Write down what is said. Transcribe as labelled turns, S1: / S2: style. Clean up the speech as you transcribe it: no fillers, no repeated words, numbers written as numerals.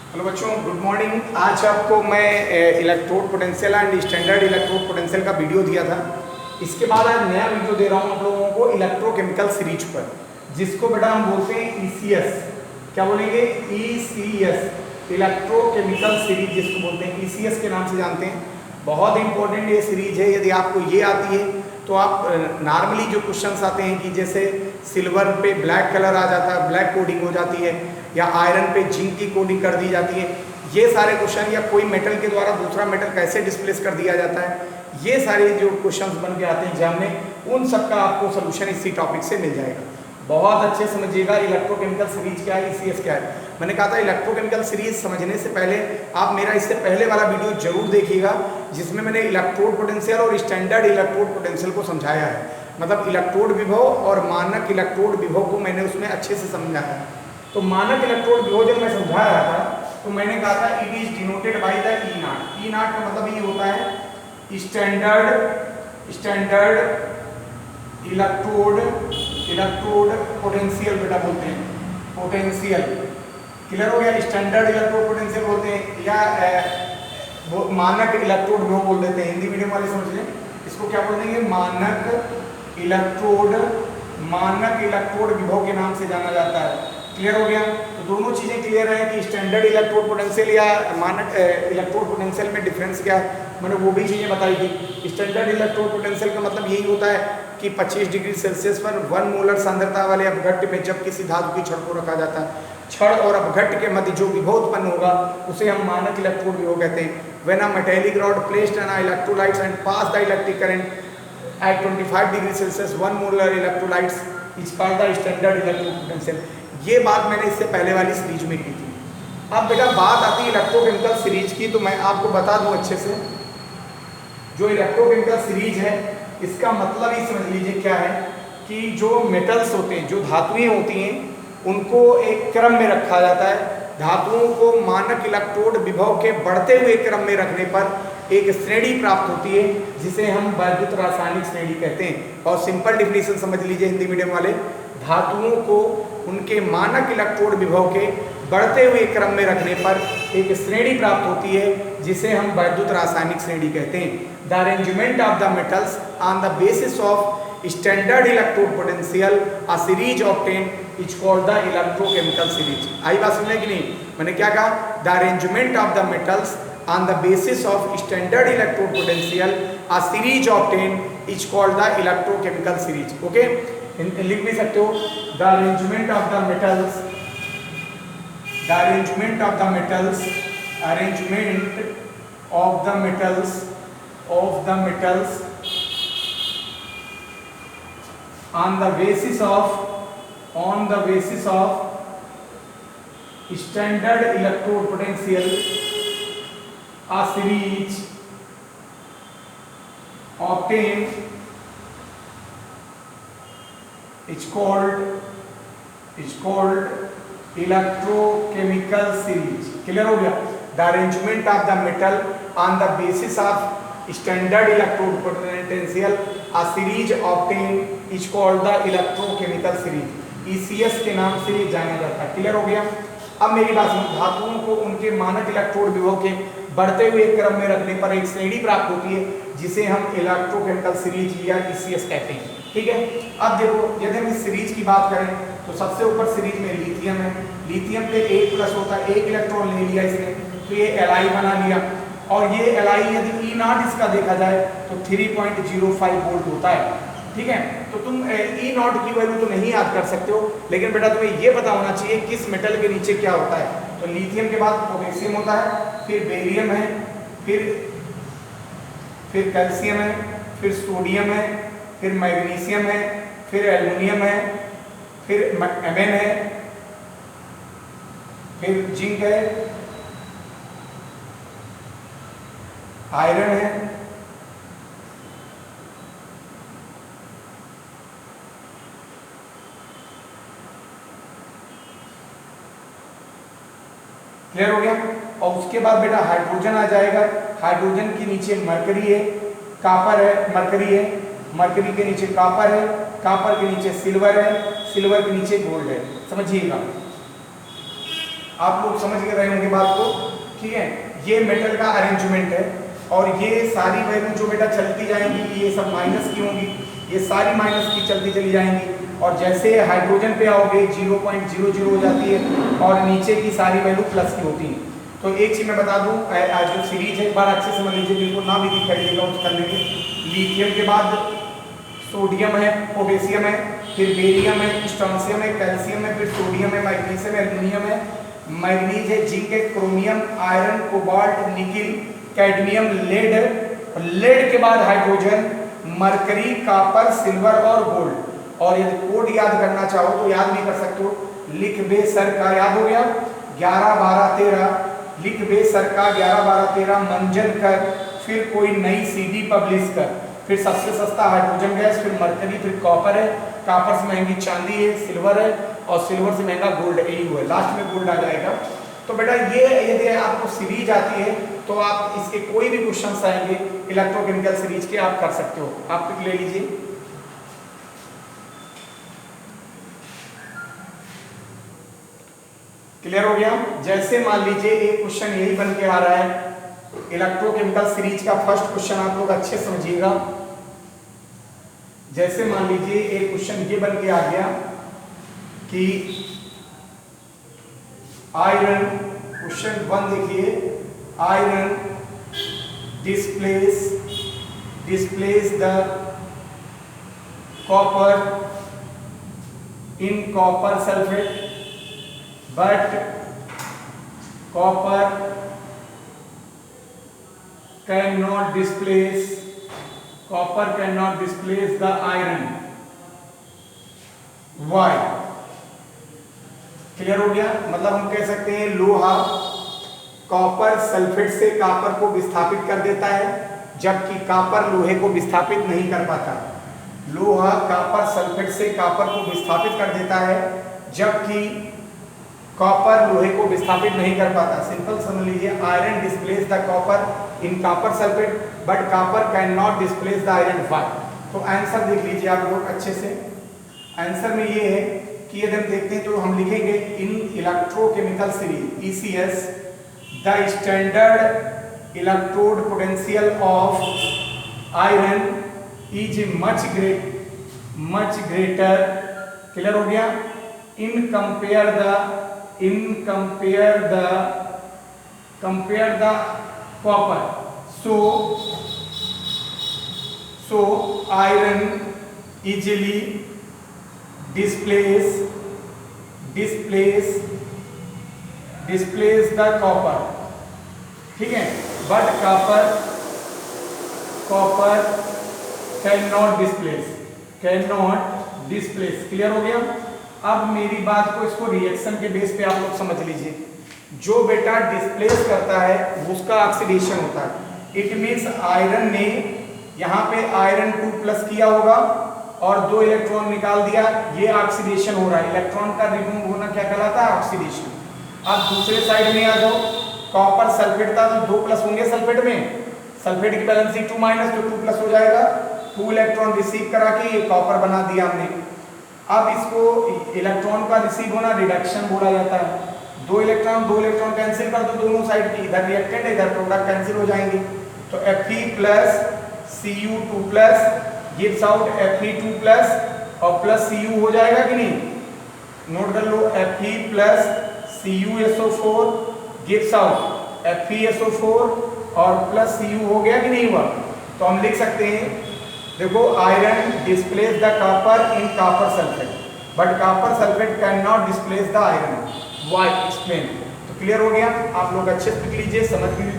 S1: Hello बच्चों, good morning. आज आपको मैं electrode potential and standard electrode potential का वीडियो दिया था। इसके बाद आज नया वीडियो दे रहा हूँ आप लोगों को इलेक्ट्रोकेमिकल सीरीज पर, जिसको बेटा हम बोलते हैं ईसीएस। क्या बोलेंगे? ईसीएस, इलेक्ट्रोकेमिकल सीरीज जिसको बोलते हैं, ईसीएस के नाम से जानते हैं। बहुत इंपॉर्टेंट ये सीरीज है। यदि आपको ये आती है तो आप नॉर्मली जो क्वेश्चंस आते हैं कि जैसे सिल्वर पे ब्लैक कलर आ जाता है, ब्लैक कोडिंग हो जाती है, या आयरन पे जिंक की कोडिंग कर दी जाती है, ये सारे क्वेश्चन, या कोई मेटल के द्वारा दूसरा मेटल कैसे डिस्प्लेस कर दिया जाता है, ये सारे जो क्वेश्चंस बन के आते हैं एग्जाम में, उन सब का आपको सोल्यूशन इसी टॉपिक से मिल जाएगा। बहुत अच्छे समझिएगा इलेक्ट्रोकेमिकल सीरीज क्या है, ईसीएस क्या है। मैंने कहा था इलेक्ट्रोकेमिकल सीरीज समझने से पहले आप मेरा इससे पहले वाला वीडियो जरूर देखिएगा, जिसमें मैंने इलेक्ट्रोड पोटेंशियल और स्टैंडर्ड इलेक्ट्रोड पोटेंशियल को समझाया है। मतलब इलेक्ट्रोड विभव और मानक इलेक्ट्रोड विभव को मैंने उसमें अच्छे से समझा है। तो मानक इलेक्ट्रोड विभव जब मैं समझा रहा था तो मैंने कहा था it is denoted by the E not. E not का मतलब ये होता है स्टैंडर्ड इलेक्ट्रोड पोटेंशियल बेटा बोलते हैं, पोटेंशियल। क्लियर हो गया? स्टैंडर्ड इलेक्ट्रोड पोटेंशियल बोलते हैं, या मानक इलेक्ट्रोड विभव बोल देते हैं। हिंदी मीडियम वाले समझ लें, इसको क्या बोल देंगे? मानक इलेक्ट्रोड विभव के नाम से जाना जाता है। क्लियर हो गया? तो दोनों चीजें क्लियर है कि स्टैंडर्ड इलेक्ट्रोड पोटेंशियल या मानक इलेक्ट्रोड पोटेंशियल में डिफरेंस क्या है, मैंने वो भी चीजें बताई थी। स्टैंडर्ड इलेक्ट्रोड पोटेंशियल का मतलब यही होता है कि 25 डिग्री सेल्सियस पर 1 मोलर सांद्रता वाले अपघट्ट में जब किसी धातु की छड़ को रखा जाता है, छड़ और अपघट्ट के मध्य जो विभव उत्पन्न होगा उसे हम मानक इलेक्ट्रोड विभव कहते हैं। When a metallic rod placed on electrolytes and pass the electric current at 25 degree Celsius 1 molar electrolytes is called the standard electrode potential. ये बात मैंने इससे पहले वाली सीरीज में की थी। अब बेटा बात आती है इलेक्ट्रोकेमिकल सीरीज की, तो मैं आपको बता दूं अच्छे से। जो इलेक्ट्रोकेमिकल सीरीज है इसका मतलब ही समझ लीजिए क्या है कि जो मेटल्स होते हैं, जो धातुएं होती हैं, उनको एक क्रम में रखा जाता है। धातुओं को मानक इलेक्ट्रोड विभव के बढ़ते हुए क्रम में रखने पर एक श्रेणी प्राप्त होती है, जिसे हम वैद्युत रासायनिक श्रेणी कहते हैं। और सिंपल डिफिनीशन समझ लीजिए हिंदी मीडियम वाले, धातुओं को उनके मानक इलेक्ट्रोड विभव के बढ़ते हुए क्रम में रखने पर एक श्रेणी प्राप्त होती है, जिसे हम वैद्युत रासायनिक श्रेणी कहते हैं। The arrangement of the metals on the basis of standard electrode potential a series obtain is called the electrochemical series. आई बात समझ कि नहीं? मैंने क्या कहा? The arrangement of the metals on the basis of standard electrode potential a series obtained is called the electrochemical series. Okay, लिख भी सकते हो the arrangement of the metals on the basis of standard electrode potential a series obtained is called electrochemical series. Clear हो गया? The arrangement of the metal on the basis of standard electrode potential a series obtained is called the electrochemical series. ECS के नाम से जाना जाता है। Clear हो गया? अब मेरी बात सुनो, धातुओं को उनके मानक इलेक्ट्रोड विभव के बढ़ते हुए क्रम में रखने पर एक श्रेणी प्राप्त होती है, जिसे हम इलेक्ट्रोकेमिकल सीरीज या ईसीएस कहते हैं। ठीक है? अब देखो, यदि हम इस सीरीज की बात करें तो सबसे ऊपर सीरीज में लिथियम है। लिथियम पे 1+ होता है, 1 इलेक्ट्रॉन ले लिया इसने, तो ये Li बना लिया। और ये Li यदि E नॉट इसका देखा जाए तो 3.05 वोल्ट होता है। ठीक है? तो तुम E नॉट की वैल्यू तो नहीं याद कर सकते हो, लेकिन बेटा तुम्हें ये पता होना चाहिए किस मेटल के नीचे क्या होता है। तो लिथियम के बाद पोटेशियम होता है, फिर बेरियम है, फिर कैल्शियम है, फिर सोडियम है, फिर मैग्नीशियम है, फिर एल्युमिनियम है, फिर एमएन है, फिर जिंक है, आयरन है, क्लियर हो गया? और उसके बाद बेटा हाइड्रोजन आ जाएगा। हाइड्रोजन के नीचे मरकरी है, कापर है, मरकरी के नीचे कापर है, कापर के नीचे सिल्वर है, सिल्वर के नीचे गोल्ड है। समझिएगा। आप लोग समझ के रहे होंगे बात को, ठीक है। ये मेटल का अरेंजमेंट है और ये सारी वैल्यू जो बेटा चलती जाएंगी ये सब माइनस की होंगी, ये सारी माइनस की चलती चली जाएंगी और जैसे हाइड्रोजन पे आओगे 0.00 हो जाती है और नीचे की सारी वैल्यू प्लस की होती है। तो एक चीज मैं बता दूं, जो सीरीज है एक बार अच्छे से समझ लीजिए, बिल्कुल ना भी दिखाई देगा उस करने के। लिथियम के बाद सोडियम है, पोटेशियम है, फिर बेरियम है, स्ट्रोंशियम है, कैल्शियम है, फिर सोडियम है, मैग्नीशियम है, एल्यूमिनियम है, मैग्नीज है, जिंक है, chromium, iron, cobalt, nickel, cadmium, lead. Lead के बाद हाइड्रोजन, मरकरी, कॉपर, सिल्वर और गोल्ड। और यदि कोड याद करना चाहो तो याद भी कर सकते हो, लिख बे सर का याद हो गया 11 12 13, लिख बे सर का 11 12 13, मंजन कर, फिर कोई नई सीडी पब्लिश कर, फिर सबसे सस्ता हाइड्रोजन गैस, फिर मरकरी, फिर कॉपर है, कॉपर से महंगी चांदी है, सिल्वर है और सिल्वर से महंगा गोल्ड, यही हुआ है, लास्ट में गोल्ड आ जाएगा। तो बेटा ये यदि आपको सीरीज आती है तो आप इसके कोई भी क्वेश्चंस आएंगे इलेक्ट्रोकेमिकल सीरीज के आप कर सकते हो। आप ले लीजिए, क्लियर हो गया। जैसे मान लीजिए एक क्वेश्चन यही बन के आ रहा है इलेक्ट्रोकेमिकल सीरीज का, फर्स्ट क्वेश्चन आप लोग अच्छे समझिएगा। जैसे मान लीजिए एक क्वेश्चन ये बन के आ गया कि आयरन, क्वेश्चन 1 देखिए, iron displace the copper in copper sulfate, but copper cannot displace the iron. Why? Clear हो गया। मतलब हम कह सकते हैं लोहा कॉपर सल्फेट से कॉपर को विस्थापित कर देता है, जबकि कॉपर लोहे को विस्थापित नहीं कर पाता। लोहा कॉपर सल्फेट से कॉपर को विस्थापित कर देता है, जबकि कॉपर लोहे को विस्थापित नहीं कर पाता। सिंपल समझ लीजिए, iron displace the copper in copper sulphate but copper can not displace the iron. Why? तो आंसर देख लीजिए आप लोग अच्छे से। आंसर में ये है कि यदि हम देखते हैं तो हम लिखेंगे in electrochemical series ECS the standard electrode potential of iron is much greater, clear हो गया, in compare the copper. So iron easily displace the copper, ठीक है, but copper cannot displace। Clear हो गया। अब मेरी बात को इसको रिएक्शन के बेस पे आप लोग समझ लीजिए। जो बेटा डिस्प्लेस करता है उसका ऑक्सीडेशन होता है। इट मीन्स आयरन ने यहाँ पे आयरन 2+ किया होगा और 2 इलेक्ट्रॉन निकाल दिया, ये ऑक्सीडेशन हो रहा है। इलेक्ट्रॉन का रिमूव होना क्या कहलाता है? ऑक्सीडेशन। अब दूसरे साइड में आ जाओ, कॉपर सल्फेट था तो 2+ होंगे सल्फेट में, सल्फेट की वैलेंसी 2- तो 2+ हो जाएगा। 2 इलेक्ट्रॉन रिसीव करा के ये कॉपर बना दिया हमने। अब इसको इलेक्ट्रॉन का रिसीव होना रिडक्शन बोला जाता है। 2 इलेक्ट्रॉन कैंसिल कर दो दोनों साइड की, इधर रिएक्टेंट इधर प्रोडक्ट कैंसिल हो जाएंगे। तो Fe+Cu2+ गिव्स आउट Fe2+ और +Cu हो जाएगा कि नहीं? नोट कर लो, Fe+CuSO4 गिव्स आउट FeSO4 और +Cu हो गया कि नहीं हुआ? तो हम लिख सकते हैं, देखो, iron displace the copper in copper sulphate but copper sulphate can not displace the iron. Why? Explain. तो क्लियर हो गया। आप लोग अच्छे से लिख लीजिए, समझ लीजिए।